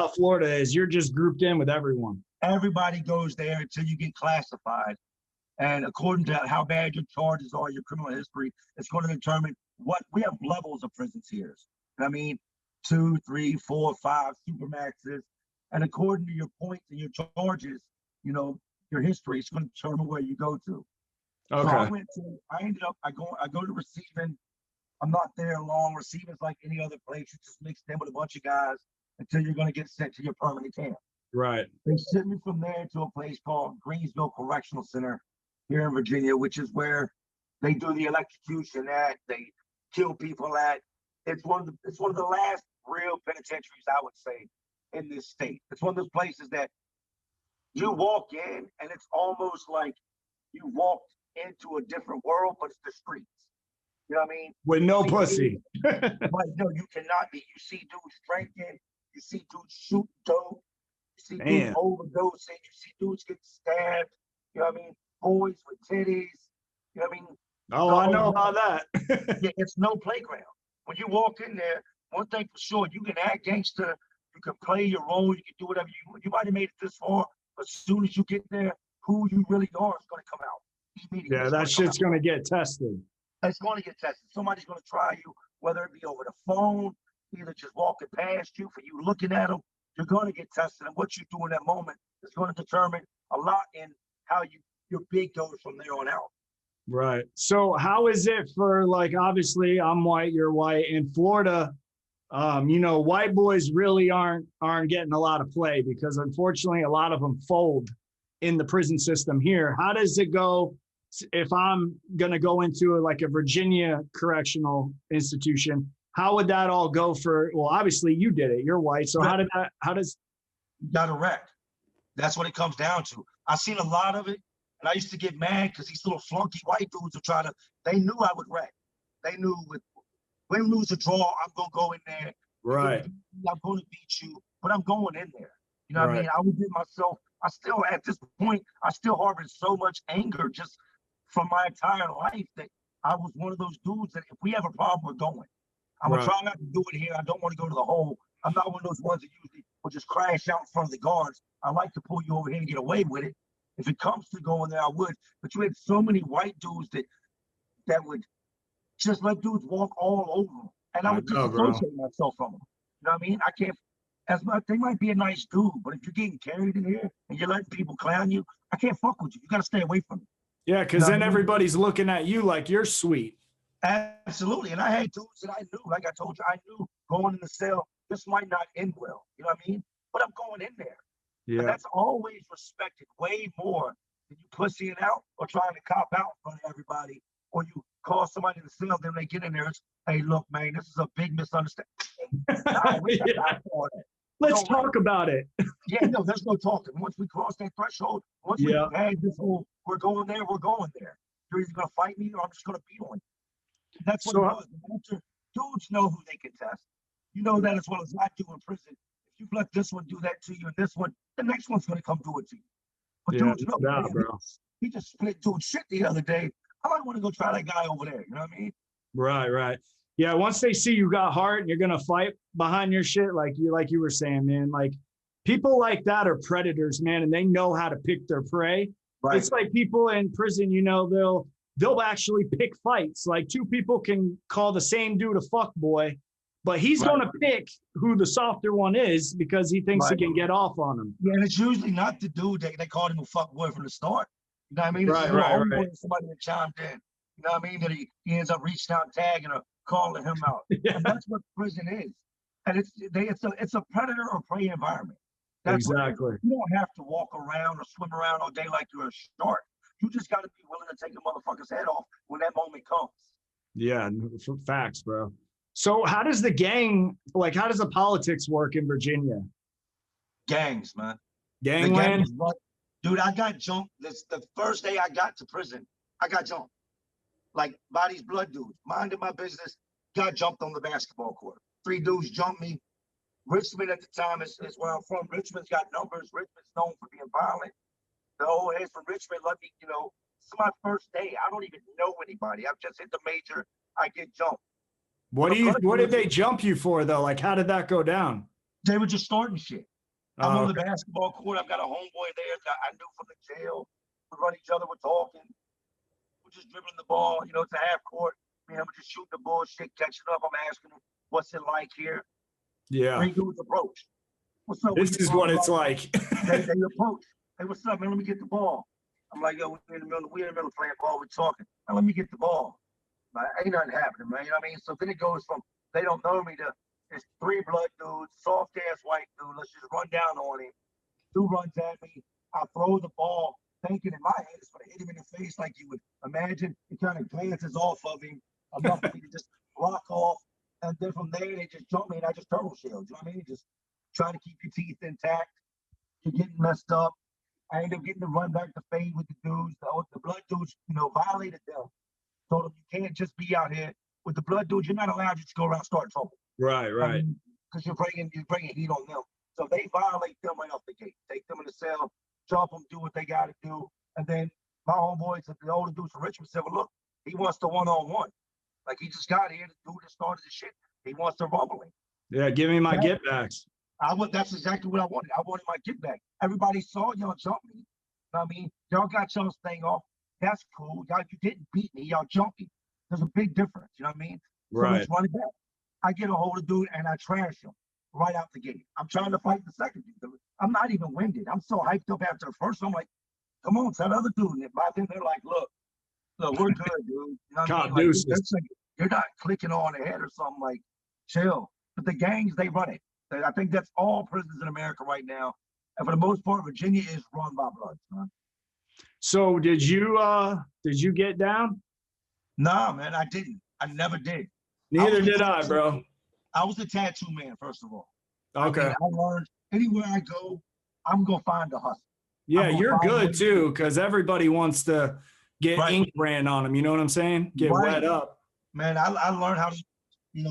how Florida is. You're just grouped in with everyone. Everybody goes there until you get classified. And according to how bad your charges are, your criminal history, it's going to determine what we have levels of prison tiers. I mean, 2, 3, 4, 5 supermaxes. And according to your points and your charges, you know, your history, it's going to determine where you go to. Okay. So I go to receiving. I'm not there long. Receiving's like any other place. You just mixed in with a bunch of guys until you're going to get sent to your permanent camp. Right. They sent me from there to a place called Greensville Correctional Center here in Virginia, which is where they do the electrocution at, they kill people at. It's one of the last real penitentiaries, I would say, in this state. It's one of those places that you walk in and it's almost like you walked into a different world, but it's the streets. You know what I mean? With no pussy. But no, you cannot be. You see dudes drinking, you see dudes shoot dope, you see dudes overdosing, you see dudes get stabbed, you know what I mean? Boys with titties, you know what I mean? Oh, I know about that. Yeah, it's no playground. When you walk in there, one thing for sure, you can act gangster, you can play your role, you can do whatever you might have made it this far, but as soon as you get there, who you really are is going to come out immediately. Yeah, that shit's going to get tested. It's going to get tested. Somebody's going to try you, whether it be over the phone, either just walking past you, for you looking at them. You're going to get tested, and what you do in that moment is going to determine a lot in how your bid goes from there on out. Right. So how is it for, like, obviously I'm white, you're white. In Florida, you know, white boys really aren't getting a lot of play because unfortunately a lot of them fold in the prison system here. How does it go if I'm going to go into like a Virginia correctional institution? How would that all go for, well, obviously you did it, you're white. So how does. You got to wreck. That's what it comes down to. I've seen a lot of it. And I used to get mad because these little flunky white dudes would they knew I would wreck. They knew when we lose a draw, I'm going to go in there. Right. I'm going to beat you, but I'm going in there. You know what I mean? I would give myself, at this point, I still harbor so much anger just from my entire life that I was one of those dudes that if we have a problem, we're going. I'm going to try not to do it here. I don't want to go to the hole. I'm not one of those ones that usually will just crash out in front of the guards. I like to pull you over here and get away with it. If it comes to going there, I would. But you had so many white dudes that would just let dudes walk all over them. And I would disassociate myself from them. You know what I mean? I can't, they might be a nice dude, but if you're getting carried in here and you're letting people clown you, I can't fuck with you. You got to stay away from me. Yeah, because then everybody's looking at you like you're sweet. Absolutely. And I had dudes that I knew, like I told you, I knew going in the cell, this might not end well. You know what I mean? But I'm going in there. Yeah. And that's always respected way more than you pussying out or trying to cop out in front of everybody, or you call somebody in the cell, then they get in there. It's, hey, look, man, this is a big misunderstanding. Let's talk about it. Yeah, no, there's no talking. Once we cross that threshold, once we had this whole, we're going there, we're going there. You're either going to fight me or I'm just going to beat on you. That's what it was. Dudes know who they can test. You know that as well as I do in prison. If you let this one do that to you and this one, the next one's going to come do it to you. But dudes know, bro. He just split dude shit the other day. I might want to go try that guy over there. You know what I mean? Right. Yeah, once they see you got heart and you're going to fight behind your shit, like you were saying, man, like people like that are predators, man, and they know how to pick their prey. Right. It's like people in prison, you know, they'll actually pick fights. Like two people can call the same dude a fuck boy, but he's going to pick who the softer one is because he thinks he can get off on him. Yeah, and it's usually not the dude that they called him a fuck boy from the start. You know what I mean? It's right. Somebody that chimed in. You know what I mean? That he ends up reaching out, tagging or calling him out. Yeah. And that's what prison is. And it's a predator or prey environment. That's exactly. You don't have to walk around or swim around all day like you're a shark. You just got to be willing to take a motherfucker's head off when that moment comes. Yeah, facts, bro. So how does the politics work in Virginia? Gangs, man. Gangland? Dude, I got jumped. The first day I got to prison, I got jumped. Like by these blood dudes, minding my business, got jumped on the basketball court. 3 dudes jumped me. Richmond at the time is where I'm from. Richmond's got numbers. Richmond's known for being violent. The old heads from Richmond let me, it's my first day. I don't even know anybody. I've just hit the major. I get jumped. What did they jump you for though? Like, how did that go down? They were just starting shit. I'm on the Okay. basketball court. I've got a homeboy there that I knew from the jail. We run each other. We're talking. We're just dribbling the ball. You know, it's a half court. Man, we're just shooting the bullshit, catching up. I'm asking him, what's it like here? Yeah. Three dudes approach. What's up? What are This you is talking what it's about? like. They approach. Hey, what's up, man? Let me get the ball. I'm like, yo, we're in the middle of playing ball. We're talking. Now, let me get the ball. Like, ain't nothing happening, man. You know what I mean? So then it goes from they don't know me to it's three blood dudes, soft ass white dude. Let's just run down on him. Dude runs at me. I throw the ball, thinking in my head it's going to hit him in the face like you would imagine. It kind of glances off of him enough for me to just rock off. And then from there, they just jump me and I just turtle shelled. You know what I mean? Just try to keep your teeth intact. You're getting messed up. I ended up getting to run back to fade with the dudes. The blood dudes, you know, violated them. Told them you can't just be out here with the blood dudes. You're not allowed to just go around starting trouble. Right, I right. mean, because you're bringing heat on them. So they violate them right off the gate. Take them in the cell, jump them, do what they got to do, and then my homeboys, the older dudes from Richmond, said, "Well, look, he wants the one-on-one. Like he just got here, the dude that started the shit. He wants to rumble him." Yeah, give me my get backs. That's exactly what I wanted. I wanted my get back. Everybody saw y'all jump me. You know what I mean? Y'all got y'all's thing off. That's cool. Y'all, you didn't beat me. Y'all jumped me. There's a big difference. You know what I mean? So let's run it back. I get a hold of dude and I trash him right out the gate. I'm trying to fight the second dude. I'm not even winded. I'm so hyped up after the first. I'm like, come on, tell the other dude. And by then they're like, look, we're good, dude. You know what I mean? Like, you're not clicking on the head or something. Like, chill. But the gangs, they run it. I think that's all prisons in America right now. And for the most part, Virginia is run by Bloods, man. So did you get down? Nah, man, I didn't. I never did. Neither did I, bro. I was a tattoo man, first of all. Okay. I mean, I learned anywhere I go, I'm gonna find a hustle. Yeah, you're good too, because everybody wants to get ink brand on them. You know what I'm saying? Get wet up. Man, I learned how to,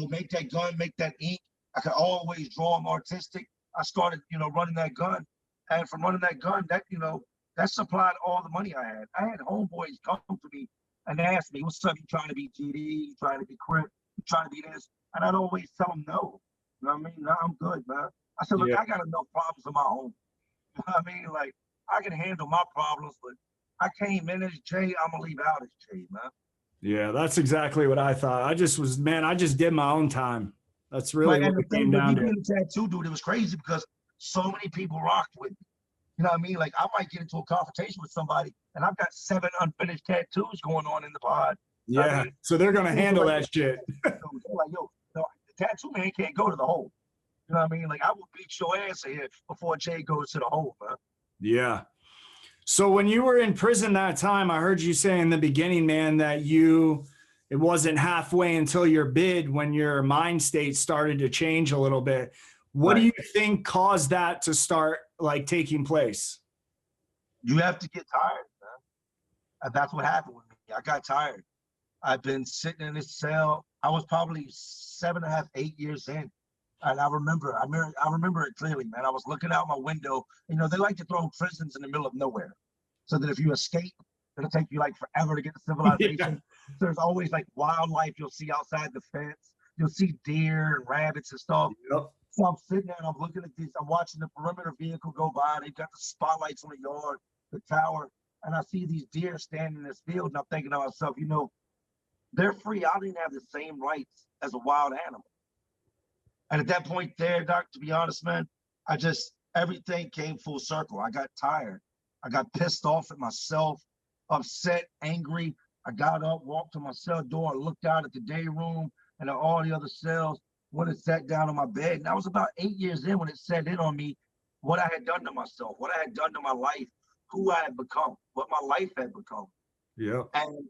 make that gun, make that ink. I could always draw them artistic. I started, running that gun. And from running that gun, that supplied all the money I had. I had homeboys come to me and ask me, what's up? You trying to be GD? You trying to be Crip? You trying to be this? And I'd always tell them no. You know what I mean? No, I'm good, man. I said, look, I got enough problems of my own. You know what I mean? Like, I can handle my problems, but I came in as Jay, I'm gonna leave out as Jay, man. Yeah, that's exactly what I thought. I just did my own time. That's really what it came down to. Me being a tattoo dude, it was crazy because so many people rocked with me. You know what I mean? Like I might get into a confrontation with somebody and I've got 7 unfinished tattoos going on in the pod. Yeah. I mean, so they're gonna handle that shit. They're like, yo, the tattoo man can't go to the hole. You know what I mean? Like I will beat your ass here before Jay goes to the hole, man. Yeah. So when you were in prison that time, I heard you say in the beginning, man, that it wasn't halfway until your bid when your mind state started to change a little bit. What do you think caused that to start like taking place? You have to get tired, man. And that's what happened with me. I got tired. I've been sitting in this cell. I was probably 7.5, 8 years in. And I remember it clearly, man. I was looking out my window. They like to throw prisons in the middle of nowhere so that if you escape, it'll take you like forever to get to civilization. Yeah. There's always like wildlife you'll see outside the fence. You'll see deer and rabbits and stuff. Yep. So I'm sitting there and I'm looking at these. I'm watching the perimeter vehicle go by. They've got the spotlights on the yard, the tower. And I see these deer standing in this field. And I'm thinking to myself, they're free. I don't even have the same rights as a wild animal. And at that point there, Doc, to be honest, man, everything came full circle. I got tired. I got pissed off at myself, upset, angry. I got up, walked to my cell door, looked out at the day room and at all the other cells, went and sat down on my bed. And I was about 8 years in when it set in on me what I had done to myself, what I had done to my life, who I had become, what my life had become. Yeah. And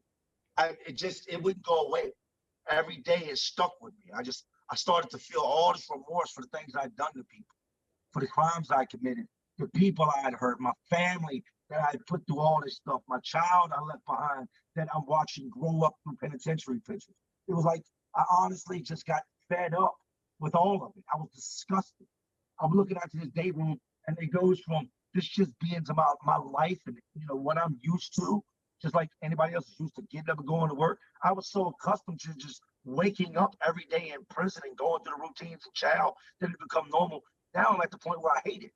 it wouldn't go away. Every day it stuck with me. I started to feel all this remorse for the things I'd done to people, for the crimes I committed, the people I had hurt, my family that I had put through all this stuff, my child I left behind that I'm watching grow up through penitentiary pictures. It was like I honestly just got fed up with all of it. I was disgusted. I'm looking out to this day room and it goes from this just being about my life and what I'm used to, just like anybody else is used to getting up and going to work. I was so accustomed to just waking up every day in prison and going through the routines and chow, then it become normal. Now I'm at the point where I hate it.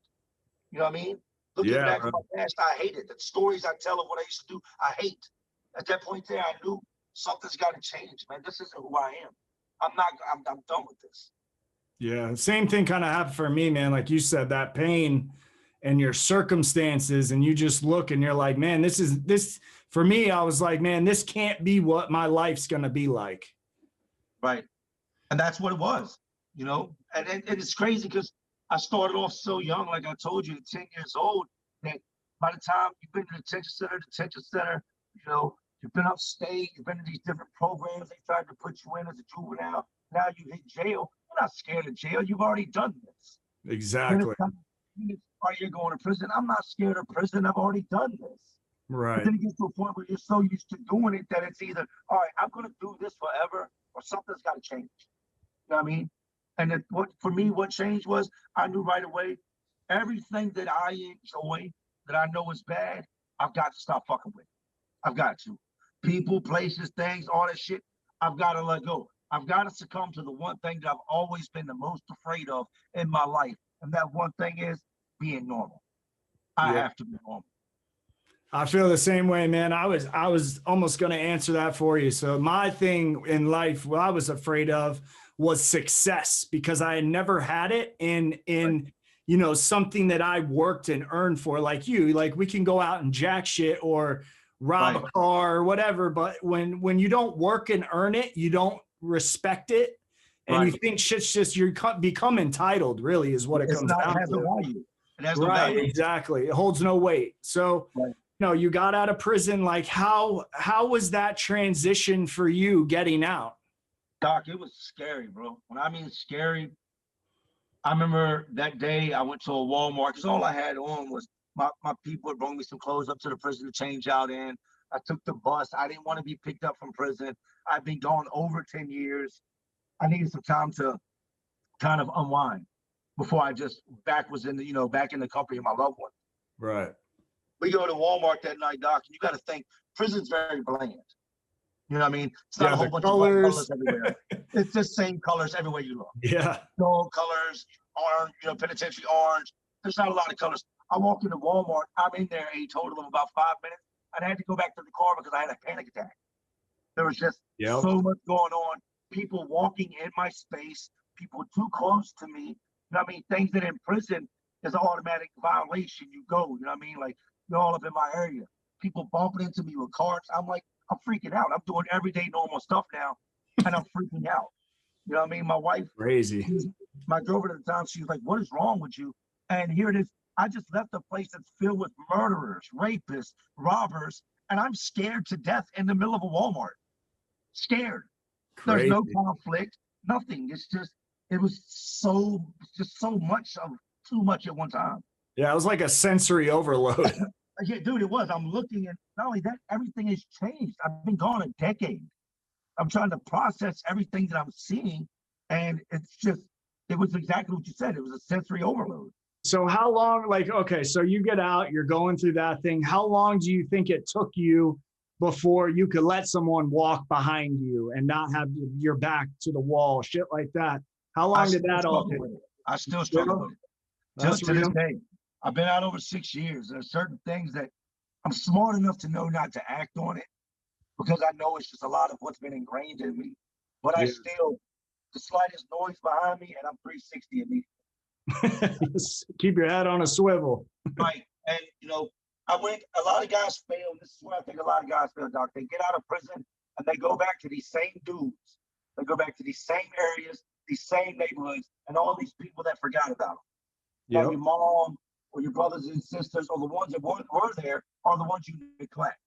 You know what I mean? Looking Yeah, back at my past, I hate it. The stories I tell of what I used to do, I hate. At that point there, I knew something's got to change, man. This isn't who I am. I'm done with this. yeah. Same thing kind of happened for me, man. Like you said, that pain and your circumstances, and you just look and you're like, man, this for me. I was like, man, this can't be what my life's gonna be like. Right. And that's what it was, you know? And it's crazy because I started off so young, like I told you, at 10 years old, that by the time you've been to detention center, you know, you've been upstate, you've been to these different programs they tried to put you in as a juvenile. Now you hit jail. You're not scared of jail. You've already done this. Then Exactly. it's time, are you going to prison? I'm not scared of prison. I've already done this. But Right. then it gets to a point where you're so used to doing it that it's either, all right, I'm going to do this forever or something's got to change. You know what I mean? And what for me, what changed was I knew right away everything that I enjoy that I know is bad, I've got to stop fucking with. I've got to. People, places, things, all that shit, I've got to let go. I've got to succumb to the one thing that I've always been the most afraid of in my life. And that one thing is being normal. I Yeah. have to be normal. I feel the same way, man. I was almost going to answer that for you. So my thing in life, what I was afraid of was success, because I had never had it in you know, something that I worked and earned for, like you. Like, we can go out and jack shit or rob Right. a car or whatever, but when you don't work and earn it, you don't respect it, and you Right. think shit's just, you become entitled, really, is what it It's comes not, it down has no to. value. It has no Right, value. exactly. It holds no weight. So, Right. you know, you got out of prison. Like, how was that transition for you getting out? Doc, it was scary, bro. When I mean scary, I remember that day I went to a Walmart because all I had on was my people had brought me some clothes up to the prison to change out in. I took the bus. I didn't want to be picked up from prison. I've been gone over 10 years. I needed some time to kind of unwind before I just was in the, you know, back in the company of my loved one. Right. We go to Walmart that night, Doc, and you got to think prison's very bland. You know what I mean? It's not Yeah, a whole the bunch of bright colors. colors everywhere. It's the same colors everywhere you look. Yeah. Gold colors, orange, you know, penitentiary orange. There's not a lot of colors. I walk into Walmart. I'm in there a total of about 5 minutes. And I had to go back to the car because I had a panic attack. There was just Yep. so much going on. People walking in my space, people too close to me. You know what I mean? Things that in prison is an automatic violation. You go, you know what I mean? Like, you're all up in my area. People bumping into me with carts. I'm like, I'm freaking out. I'm doing everyday normal stuff now, and I'm freaking out. You know what I mean? My wife, Crazy. my girlfriend at the time, she was like, "What is wrong with you?" And here it is. I just left a place that's filled with murderers, rapists, robbers, and I'm scared to death in the middle of a Walmart. Scared. There's Crazy. no conflict, nothing. It's just, it was just so much of too much at one time. Yeah, it was like a sensory overload. Yeah, dude, it was. I'm looking, and not only that, everything has changed. I've been gone a decade. I'm trying to process everything that I'm seeing, and it was exactly what you said. It was a sensory overload. So how long, like, okay, so you get out, you're going through that thing. How long do you think it took you before you could let someone walk behind you and not have your back to the wall, shit like that? How long did that all take? I still struggle with it. That's To this real. day. I've been out over 6 years. There's certain things that I'm smart enough to know not to act on it because I know it's just a lot of what's been ingrained in me. But I Yeah. still, the slightest noise behind me, and I'm 360 immediately. Keep your head on a swivel. Right. And, you know, a lot of guys fail. This is where I think a lot of guys fail, Doc. They get out of prison and they go back to these same dudes. They go back to these same areas, these same neighborhoods, and all these people that forgot about them. Yep. Now, your mom or your brothers and sisters or the ones that were there are the ones you neglect.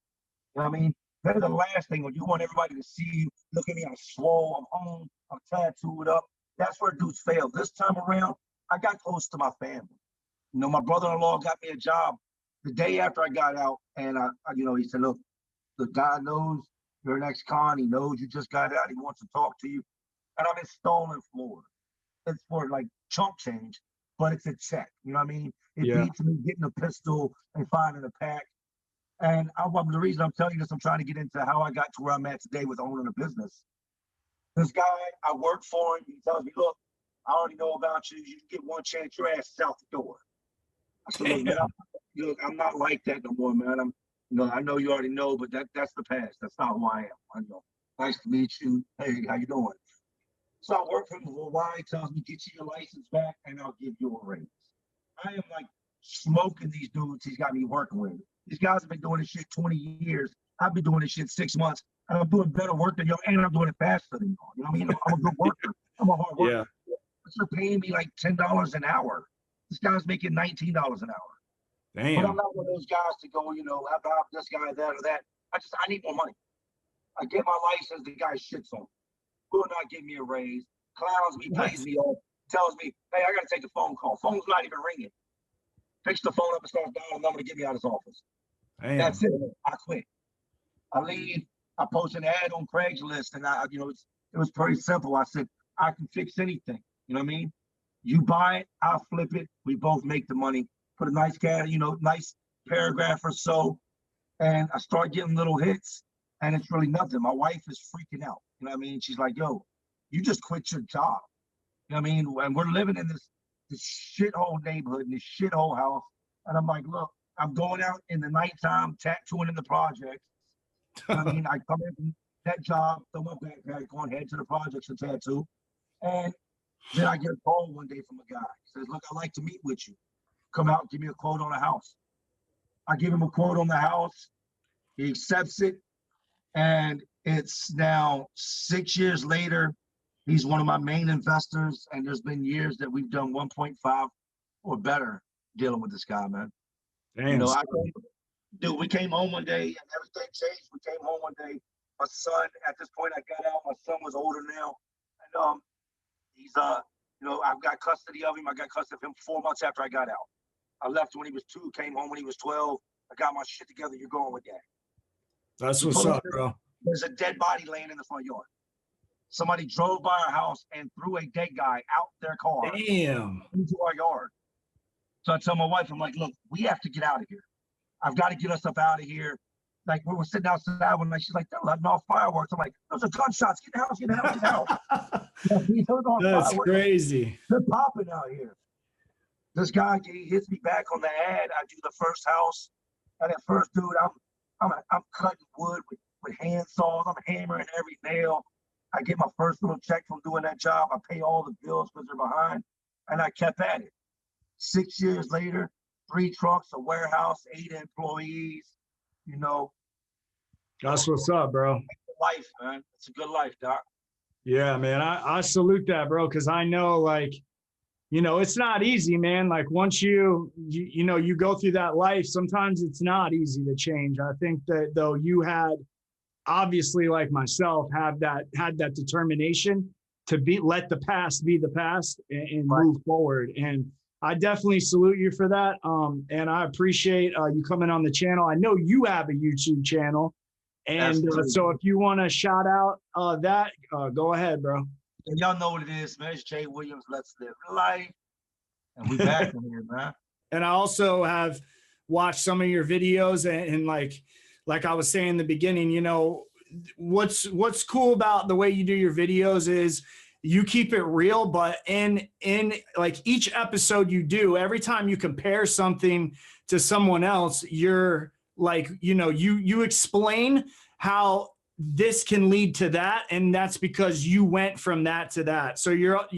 You know what I mean? They're the last thing when you want everybody to see you. Look at me, I'm swole, I'm home, I'm tattooed up. That's where dudes fail. This time around, I got close to my family. You know, my brother-in-law got me a job the day after I got out, and you know, he said, "Look, the guy knows you're an ex-con. He knows you just got out. He wants to talk to you." And I'm in Stolen, Florida. It's for like chump change, but it's a check. You know what I mean? It Yeah. beats me getting a pistol and finding a pack. And the reason I'm telling you this, I'm trying to get into how I got to where I'm at today with owning a business. This guy, I work for him. He tells me, "Look, I already know about you. You get one chance, your ass is out the door." I said, look, man, I'm not like that no more, man. I know you already know, but that's the past. That's not who I am. I know. Nice to meet you. Hey, how you doing? So I work for him for a while. He tells me, get you your license back and I'll give you a raise. I am like smoking these dudes he's got me working with. These guys have been doing this shit 20 years. I've been doing this shit 6 months. And I'm doing better work than y'all, and I'm doing it faster than y'all. You know what I mean? I'm a good worker. I'm a hard worker. Yeah. But you're paying me like $10 an hour. This guy's making $19 an hour. Damn. But I'm not one of those guys to go, about this guy, that, or that. I need more money. I get my license, the guy shits on me. Will not give me a raise, clowns me, pays me off, tells me, hey, I got to take a phone call. Phone's not even ringing. Picks the phone up and starts dialing a number to get me out of his office. Damn. That's it. I quit. I leave. I post an ad on Craigslist, and it was pretty simple. I said, I can fix anything. You know what I mean? You buy it, I'll flip it. We both make the money. Put a nice nice paragraph or so, and I start getting little hits, and it's really nothing. My wife is freaking out. You know what I mean? She's like, yo, you just quit your job. You know what I mean? And we're living in this shithole neighborhood, in this shithole house. And I'm like, look, I'm going out in the nighttime, tattooing in the projects. You know what I mean? I come in from that job, throw my backpack on, head to the projects and tattoo. And then I get a call one day from a guy. He says, look, I'd like to meet with you. Come out, give me a quote on a house. I give him a quote on the house. He accepts it. And it's now 6 years later. He's one of my main investors. And there's been years that we've done 1.5 or better dealing with this guy, man. Damn. We came home one day and everything changed. We came home one day. My son, at this point, I got out. My son was older now. And he's, I've got custody of him. I got custody of him 4 months after I got out. I left when he was 2, came home when he was 12. I got my shit together. You're going with that. That's what's up, bro. There's a dead body laying in the front yard. Somebody drove by our house and threw a dead guy out their car. Damn. Into our yard. So I tell my wife, I'm like, look, we have to get out of here. I've got to get us up out of here. Like, we're sitting outside one night. She's like, they're letting off fireworks. I'm like, those are gunshots. Get out, get out, get out. That's crazy. They're popping out here. This guy, he hits me back on the ad. I do the first house. And at first, dude, I'm cutting wood with hand saws. I'm hammering every nail. I get my first little check from doing that job. I pay all the bills because they're behind. And I kept at it. 6 years later, 3 trucks, a warehouse, 8 employees, That's what's up, bro. Life, man. It's a good life, Doc. Yeah, man. I salute that, bro, because I know, like, it's not easy, man. Like, once you go through that life, sometimes it's not easy to change. I think that, though, you had, obviously, like myself, had that determination to let the past be the past and move forward. And I definitely salute you for that. And I appreciate you coming on the channel. I know you have a YouTube channel. And so if you want to shout out that, go ahead, bro. And y'all know what it is, man. It's Jay Williams, Let's Live Life. And we back in here, man. And I also have watched some of your videos and like I was saying in the beginning, what's cool about the way you do your videos is you keep it real, but in like each episode you do, every time you compare something to someone else, you're like, you explain how this can lead to that. And that's because you went from that to that. So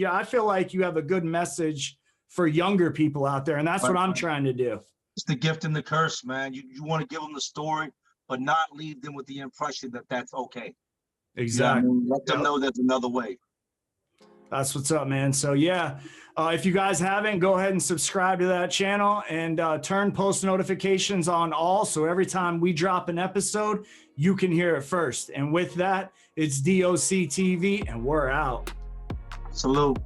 I feel like you have a good message for younger people out there. And that's what I'm trying to do. It's the gift and the curse, man. You want to give them the story, but not leave them with the impression that that's okay. Exactly. Let them know there's another way. That's what's up, man. So yeah, if you guys haven't, go ahead and subscribe to that channel and turn post notifications on all. So every time we drop an episode, you can hear it first. And with that, it's DOC TV and we're out. Salute.